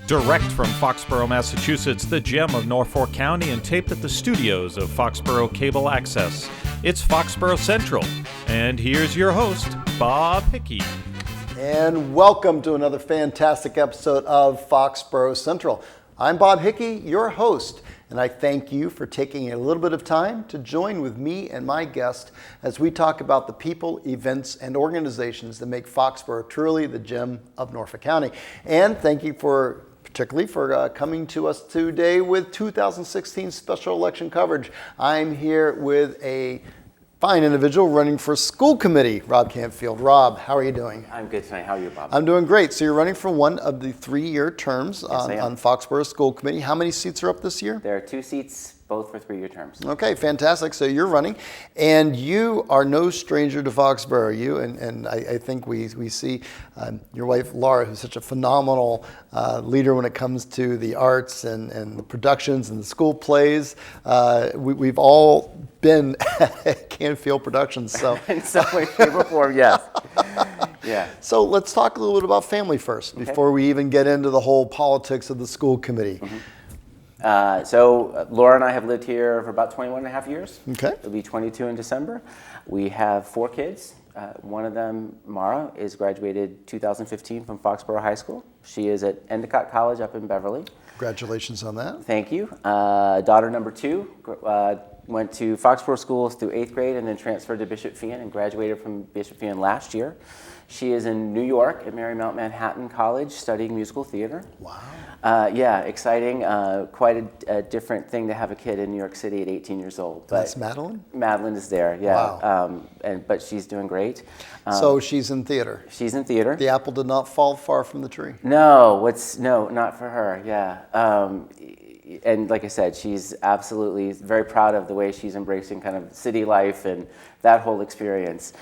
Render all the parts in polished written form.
Direct from Foxborough, Massachusetts, the gem of Norfolk County, and taped at the studios of Foxborough Cable Access. It's Foxborough Central. And here's your host, Bob Hickey. And welcome to another fantastic episode of Foxborough Central. I'm Bob Hickey, your host, and I thank you for taking a little bit of time to join with me and my guest as we talk about the people, events, and organizations that make Foxborough truly the gem of Norfolk County. And thank you particularly for coming to us today with 2016 special election coverage. I'm here with a fine individual running for school committee, Rob Canfield. Rob, how are you doing? I'm good tonight. How are you, Bob? I'm doing great. So you're running for one of the 3-year terms on Foxborough School Committee. How many seats are up this year? There are 2 seats, both for 3-year terms. Okay, fantastic. So you're running, and you are no stranger to Foxborough. You and I think we see your wife Laura, who's such a phenomenal leader when it comes to the arts and the productions and the school plays. We've all been at Canfield Productions, so in some way, shape, or form, yes. Yeah. So let's talk a little bit about family first, before we even get into the whole politics of the school committee. So Laura and I have lived here for about 21 and a half years. Okay. It'll be 22 in December. We have 4 kids. One of them, Mara, is graduated 2015 from Foxborough High School. She is at Endicott College up in Beverly. Congratulations on that. Thank you. Daughter number 2 went to Foxborough schools through 8th grade and then transferred to Bishop Feion and graduated from Bishop Feion last year. She is in New York at Marymount Manhattan College studying musical theater. Wow. Yeah, exciting. Quite a different thing to have a kid in New York City at 18 years old. But that's Madeline? Madeline is there, yeah. Wow. But she's doing great. So she's in theater. She's in theater. The apple did not fall far from the tree. No, not for her, yeah. And like I said, she's absolutely very proud of the way she's embracing kind of city life and that whole experience.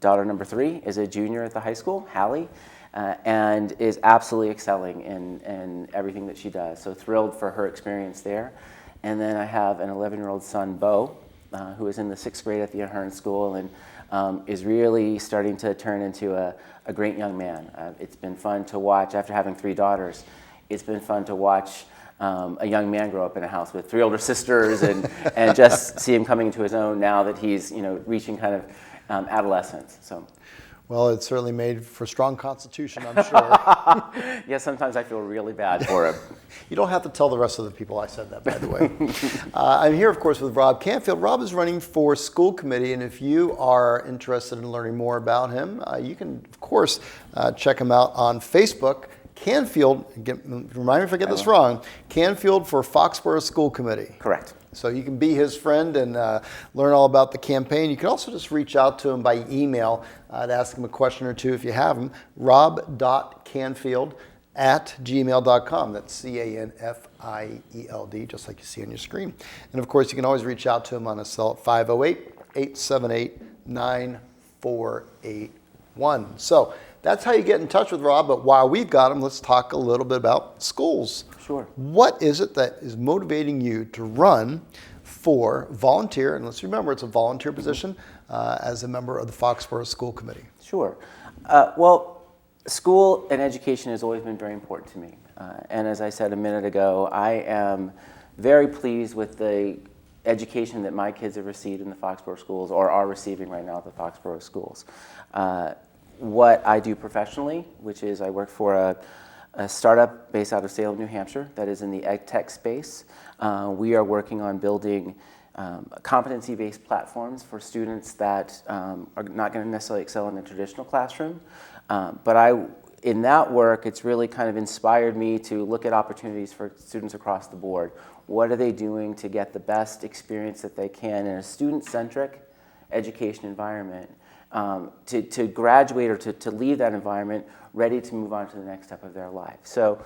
Daughter number 3 is a junior at the high school, Hallie, and is absolutely excelling in everything that she does. So thrilled for her experience there. And then I have an 11-year-old son, Bo, who is in the 6th grade at the Ahern School and is really starting to turn into a great young man. It's been fun to watch, after having 3 daughters, it's been fun to watch a young man grow up in a house with 3 older sisters and just see him coming into his own now that he's reaching kind of adolescence. So, well, it's certainly made for strong constitution, I'm sure. Yeah, sometimes I feel really bad for him. You don't have to tell the rest of the people I said that, by the way. I'm here, of course, with Rob Canfield. Rob is running for school committee, and if you are interested in learning more about him, you can, of course, check him out on Facebook. Canfield, remind me if I get this wrong, Canfield for Foxborough School Committee. Correct. So you can be his friend and learn all about the campaign. You can also just reach out to him by email to ask him a question or two if you have him. rob.canfield@gmail.com. That's CANFIELD, just like you see on your screen. And of course, you can always reach out to him on his cell at 508-878-9481. So that's how you get in touch with Rob, but while we've got him, let's talk a little bit about schools. Sure. What is it that is motivating you to run for volunteer, and let's remember it's a volunteer position, as a member of the Foxborough School Committee? Sure. Well, school and education has always been very important to me. And as I said a minute ago, I am very pleased with the education that my kids have received in the Foxborough schools, or are receiving right now at the Foxborough schools. What I do professionally, which is I work for a startup based out of Salem, New Hampshire, that is in the ed tech space. We are working on building competency-based platforms for students that are not going to necessarily excel in the traditional classroom. But in that work, it's really kind of inspired me to look at opportunities for students across the board. What are they doing to get the best experience that they can in a student-centric education environment? To graduate or to leave that environment ready to move on to the next step of their life. So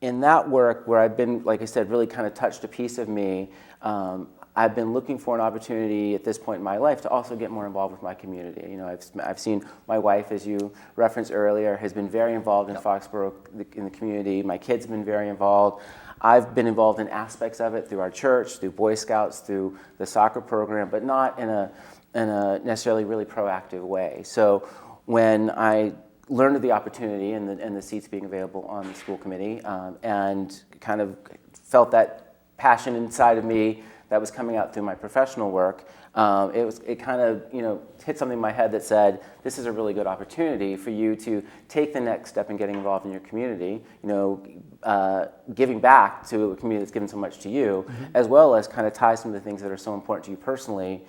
in that work, where I've been, like I said, really kind of touched a piece of me, I've been looking for an opportunity at this point in my life to also get more involved with my community. I've seen my wife, as you referenced earlier, has been very involved in Foxborough, in the community. My kids have been very involved. I've been involved in aspects of it through our church, through Boy Scouts, through the soccer program, but not in a necessarily really proactive way. So when I learned of the opportunity and the seats being available on the school committee, and kind of felt that passion inside of me that was coming out through my professional work. It kind of, hit something in my head that said, this is a really good opportunity for you to take the next step in getting involved in your community, giving back to a community that's given so much to you, as well as kind of tie some of the things that are so important to you personally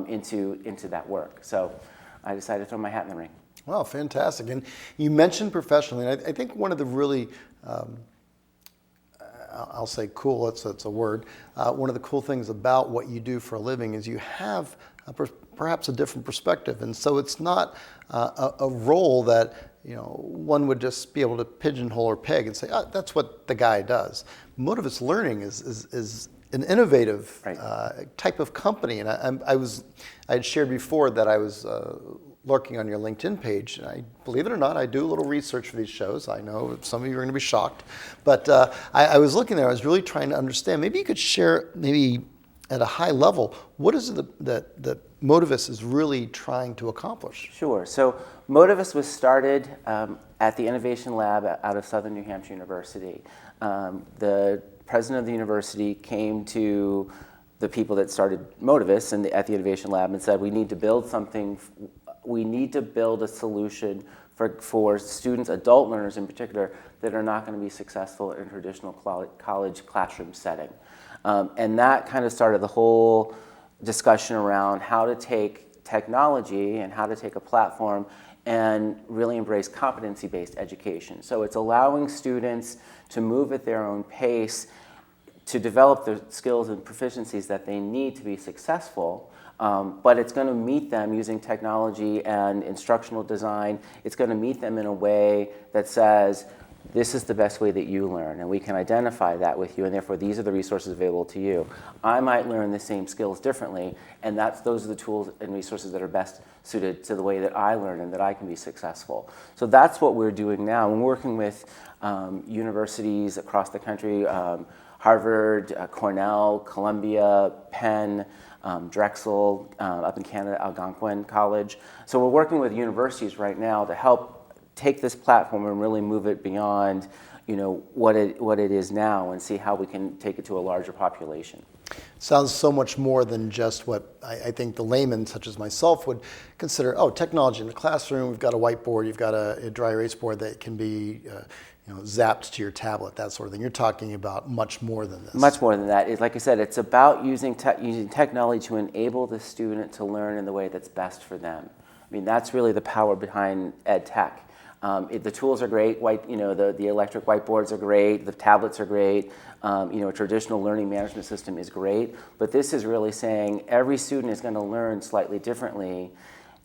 into that work. So I decided to throw my hat in the ring. Wow, fantastic. And you mentioned professionally, and I think one of the really, I'll say cool, it's a word. One of the cool things about what you do for a living is you have perhaps a different perspective. And so it's not a role that one would just be able to pigeonhole or peg and say, oh, that's what the guy does. Motivus Learning is an innovative type of company. And I had shared before that I was lurking on your LinkedIn page. And I, believe it or not, I do a little research for these shows. I know some of you are going to be shocked. But I was looking there. I was really trying to understand. Maybe you could share, maybe at a high level, what is it that Motivus is really trying to accomplish? Sure. So Motivus was started at the Innovation Lab out of Southern New Hampshire University. The president of the university came to the people that started Motivus at the Innovation Lab and said, we need to build something, we need to build a solution for students, adult learners in particular, that are not going to be successful in a traditional college classroom setting. And that kind of started the whole discussion around how to take technology and how to take a platform and really embrace competency-based education. So it's allowing students to move at their own pace, to develop the skills and proficiencies that they need to be successful, but it's going to meet them using technology and instructional design. It's going to meet them in a way that says, this is the best way that you learn, and we can identify that with you, and therefore these are the resources available to you. I might learn the same skills differently, and those are the tools and resources that are best suited to the way that I learn and that I can be successful. So that's what we're doing now. We're working with universities across the country, Harvard, Cornell, Columbia, Penn, Drexel, up in Canada, Algonquin College. So we're working with universities right now to help take this platform and really move it beyond, what it is now, and see how we can take it to a larger population. Sounds so much more than just what I think the layman, such as myself, would consider. Oh, technology in the classroom. We've got a whiteboard. You've got a dry erase board that can be, zapped to your tablet. That sort of thing. You're talking about much more than this. Much more than that. Like I said, it's about using technology to enable the student to learn in the way that's best for them. I mean, that's really the power behind ed tech. The tools are great. The electric whiteboards are great. The tablets are great. A traditional learning management system is great. But this is really saying every student is going to learn slightly differently.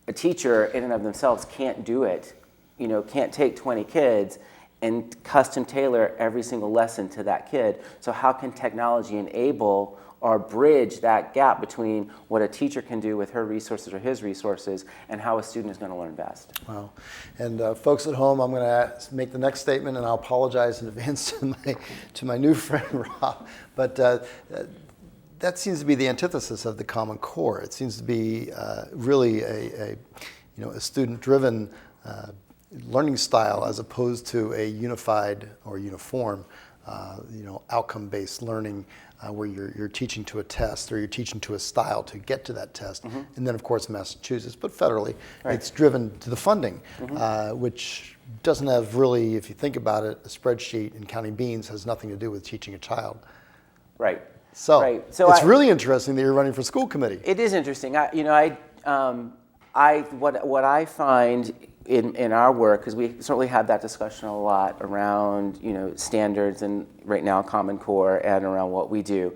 A teacher in and of themselves can't do it. Can't take 20 kids and custom tailor every single lesson to that kid. So how can technology enable or bridge that gap between what a teacher can do with her resources or his resources and how a student is going to learn best? Wow. And folks at home, I'm going to make the next statement, and I'll apologize in advance to my new friend, Rob. But that seems to be the antithesis of the Common Core. It seems to be really a student-driven learning style as opposed to a unified or uniform, outcome-based learning where you're teaching to a test or you're teaching to a style to get to that test. Mm-hmm. And then, of course, Massachusetts, but federally, it's driven to the funding, which doesn't have really, if you think about it, a spreadsheet and counting beans has nothing to do with teaching a child. Right. So it's really interesting that you're running for school committee. It is interesting. What I find in our work, because we certainly have that discussion a lot around standards and right now Common Core and around what we do.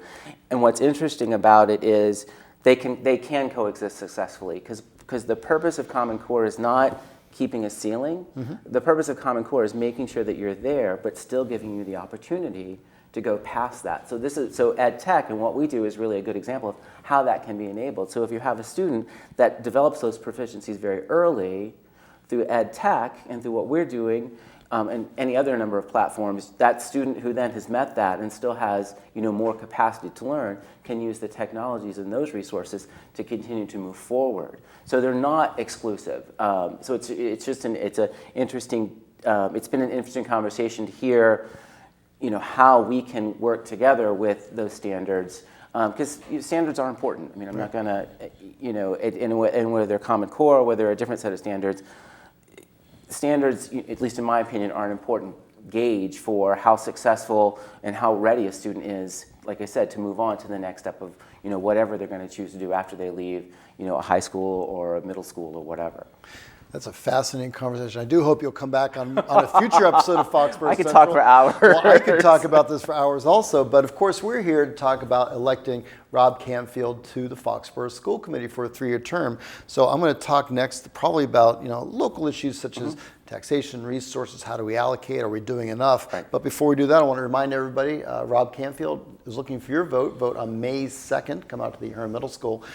And what's interesting about it is they can coexist successfully, because the purpose of Common Core is not keeping a ceiling. Mm-hmm. The purpose of Common Core is making sure that you're there, but still giving you the opportunity to go past that. So ed tech and what we do is really a good example of how that can be enabled. So if you have a student that develops those proficiencies very early through ed tech and through what we're doing, and any other number of platforms, that student who then has met that and still has more capacity to learn can use the technologies and those resources to continue to move forward. So they're not exclusive. So it's been an interesting conversation to hear how we can work together with those standards. Because standards are important. I mean, I'm not going to, and whether they're Common Core or whether they're a different set of standards, standards, at least in my opinion, are an important gauge for how successful and how ready a student is, like I said, to move on to the next step of whatever they're going to choose to do after they leave a high school or a middle school or whatever. That's a fascinating conversation. I do hope you'll come back on a future episode of Foxborough I could Central. talk for hours. Well, I could talk about this for hours also, but of course we're here to talk about electing Rob Canfield to the Foxborough School Committee for a 3-year term. So I'm going to talk next probably about local issues such as taxation, resources, how do we allocate, are we doing enough? Right. But before we do that, I want to remind everybody, Rob Canfield is looking for your vote. Vote on May 2nd. Come out to the Ahern Middle School.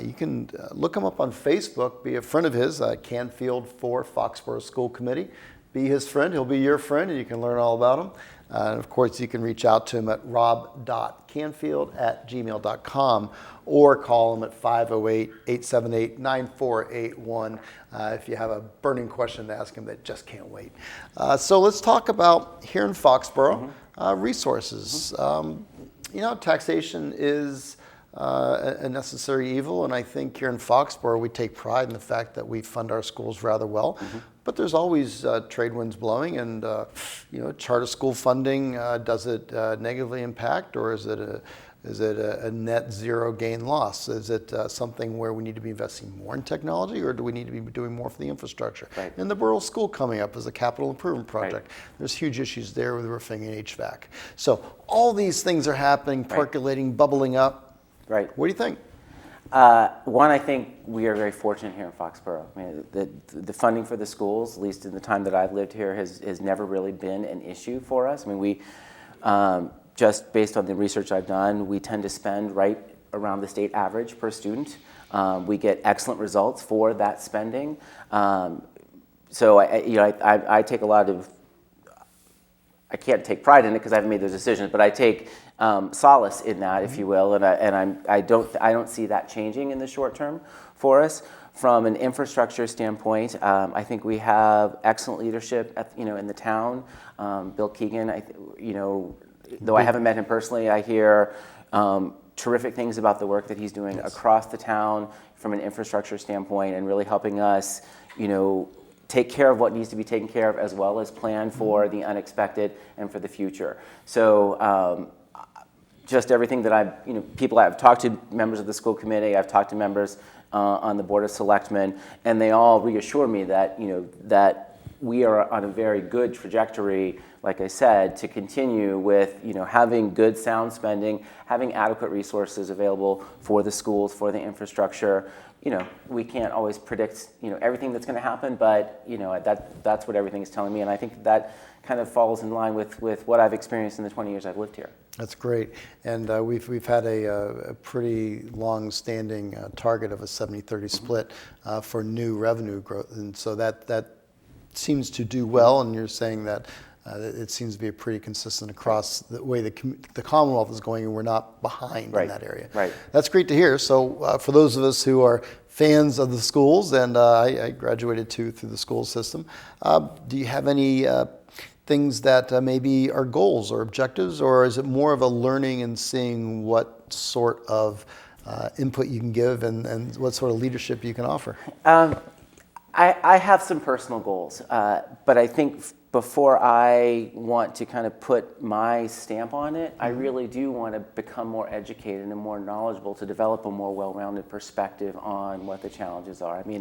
You can look him up on Facebook, be a friend of his, Canfield for Foxborough School Committee. Be his friend, he'll be your friend, and you can learn all about him. And of course, you can reach out to him at rob.canfield@gmail.com or call him at 508-878-9481 if you have a burning question to ask him that just can't wait. So let's talk about here in Foxborough, resources. Taxation is a necessary evil, and I think here in Foxborough we take pride in the fact that we fund our schools rather well. But there's always trade winds blowing, and charter school funding, does it negatively impact, or is it a net zero gain loss? Is it something where we need to be investing more in technology, or do we need to be doing more for the infrastructure? Right. And the borough school coming up as a capital improvement project. Right. There's huge issues there with roofing and HVAC. So all these things are happening, percolating, bubbling up. Right. What do you think? One, I think we are very fortunate here in Foxborough. I mean, the funding for the schools, at least in the time that I've lived here, has never really been an issue for us. I mean, we, just based on the research I've done, we tend to spend right around the state average per student. We get excellent results for that spending. So I take a lot of, I can't take pride in it because I haven't made those decisions, but I take solace in that, if you will, and I don't see that changing in the short term for us. From an infrastructure standpoint, I think we have excellent leadership in the town. Bill Keegan, though I haven't met him personally, I hear terrific things about the work that he's doing across the town from an infrastructure standpoint, and really helping us, take care of what needs to be taken care of, as well as plan for the unexpected and for the future. So just everything that people I've talked to, members of the school committee, I've talked to members on the Board of Selectmen, and they all reassure me that, that we are on a very good trajectory, like I said, to continue with, having good sound spending, having adequate resources available for the schools, for the infrastructure. We can't always predict, everything that's going to happen, but, that's what everything is telling me. And I think that kind of falls in line with what I've experienced in the 20 years I've lived here. That's great. And we've had a pretty long-standing target of a 70-30 split for new revenue growth. And so that seems to do well. And you're saying that it seems to be pretty consistent across the way the Commonwealth is going, and we're not behind in that area. Right. That's great to hear. So for those of us who are fans of the schools, and I graduated through the school system, do you have any things that maybe are goals or objectives, or is it more of a learning and seeing what sort of input you can give and what sort of leadership you can offer? I have some personal goals, but I think before I want to kind of put my stamp on it, I really do want to become more educated and more knowledgeable to develop a more well-rounded perspective on what the challenges are. I mean,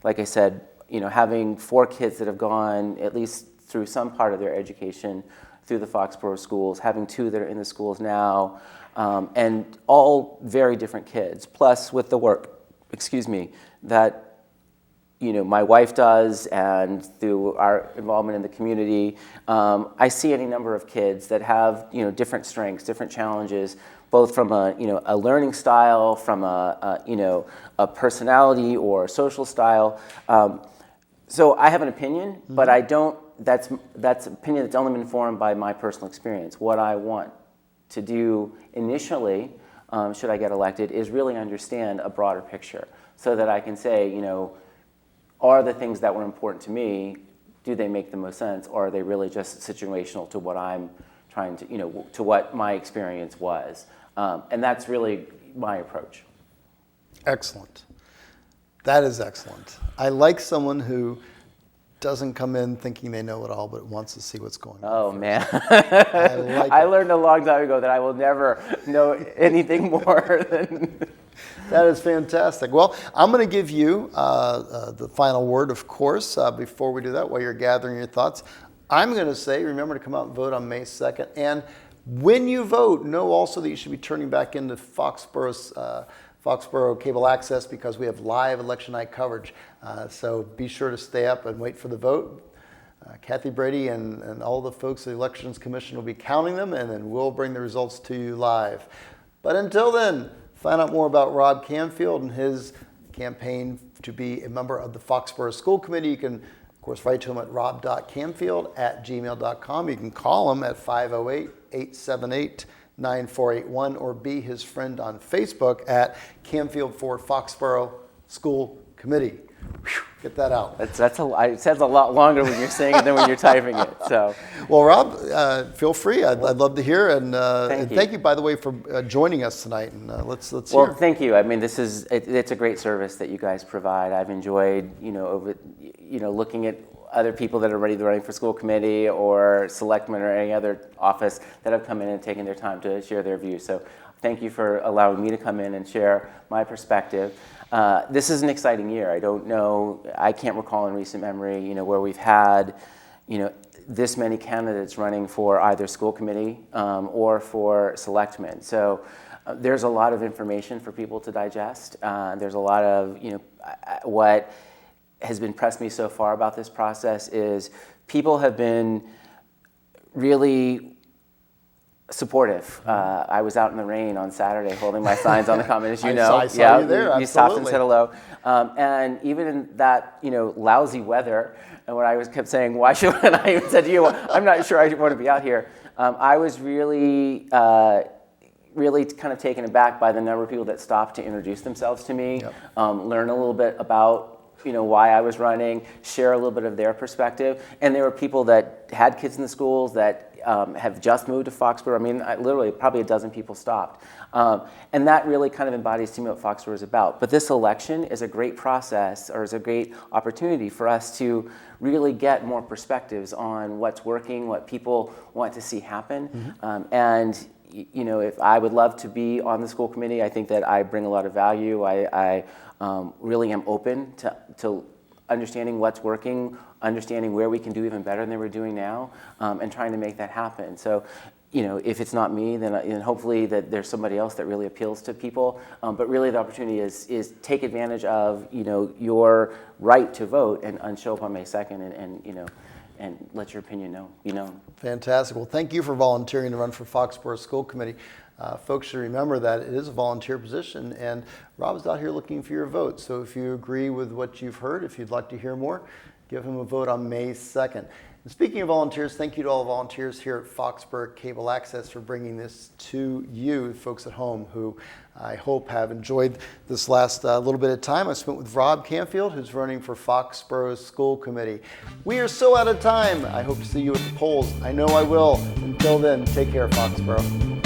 like I said, having 4 kids that have gone at least through some part of their education through the Foxborough schools, having 2 that are in the schools now, and all very different kids, plus with the work, that my wife does, and through our involvement in the community, I see any number of kids that have different strengths, different challenges, both from a learning style, from a personality or social style. So I have an opinion, but I don't that's opinion that's only been informed by my personal experience. What I want to do initially, should I get elected, is really understand a broader picture so that I can say, are the things that were important to me, do they make the most sense, or are they really just situational to what I'm trying to, to what my experience was? And that's really my approach. Excellent. That is excellent. I like someone who doesn't come in thinking they know it all, but wants to see what's going on. Oh, man. I learned a long time ago that I will never know anything more than... That is fantastic. Well, I'm going to give you the final word, of course. Before we do that, while you're gathering your thoughts, I'm going to say, remember to come out and vote on May 2nd. And when you vote, know also that you should be turning back into Foxboro Cable Access, because we have live election night coverage. So be sure to stay up and wait for the vote. Kathy Brady and all the folks at the Elections Commission will be counting them, and then we'll bring the results to you live. But until then, find out more about Rob Canfield and his campaign to be a member of the Foxborough School Committee. You can, of course, write to him at rob.canfield@gmail.com. You can call him at 508-878-9481 or be his friend on Facebook at Canfield for Foxborough School Committee. Whew, get that out. It says a lot longer when you're saying it than when you're typing it. So, well, Rob, feel free. I'd love to hear. And thank you, by the way, for joining us tonight. And let's hear. Well, thank you. I mean, it's a great service that you guys provide. I've enjoyed, looking at other people that are running for school committee or selectmen or any other office that have come in and taken their time to share their views. So thank you for allowing me to come in and share my perspective. This is an exciting year. I can't recall in recent memory, where we've had, this many candidates running for either school committee or for selectmen. So there's a lot of information for people to digest. There's a lot of, what has been impressed me so far about this process is people have been really supportive. I was out in the rain on Saturday holding my signs on the common, as you know. I saw you there. You stopped and said hello. And even in that, lousy weather, and when I kept saying, why should I? And I even said to you, I'm not sure I want to be out here. I was really kind of taken aback by the number of people that stopped to introduce themselves to me, learn a little bit about why I was running, share a little bit of their perspective. And there were people that had kids in the schools that have just moved to Foxborough. I mean, literally probably a dozen people stopped. And that really kind of embodies to me what Foxborough is about. But this election is a great process, or is a great opportunity for us to really get more perspectives on what's working, what people want to see happen. And if I would love to be on the school committee, I think that I bring a lot of value. I really am open to understanding what's working, understanding where we can do even better than we're doing now, and trying to make that happen. So, if it's not me, then hopefully that there's somebody else that really appeals to people. But really, the opportunity is take advantage of your right to vote and show up on May 2nd and let your opinion be known. Fantastic. Well, thank you for volunteering to run for Foxborough School Committee. Folks should remember that it is a volunteer position, and Rob's out here looking for your vote. So if you agree with what you've heard, if you'd like to hear more, give him a vote on May 2nd. And speaking of volunteers, thank you to all the volunteers here at Foxborough Cable Access for bringing this to you, folks at home, who I hope have enjoyed this last little bit of time I spent with Rob Canfield, who's running for Foxborough School Committee. We are so out of time. I hope to see you at the polls. I know I will. Until then, take care, Foxborough.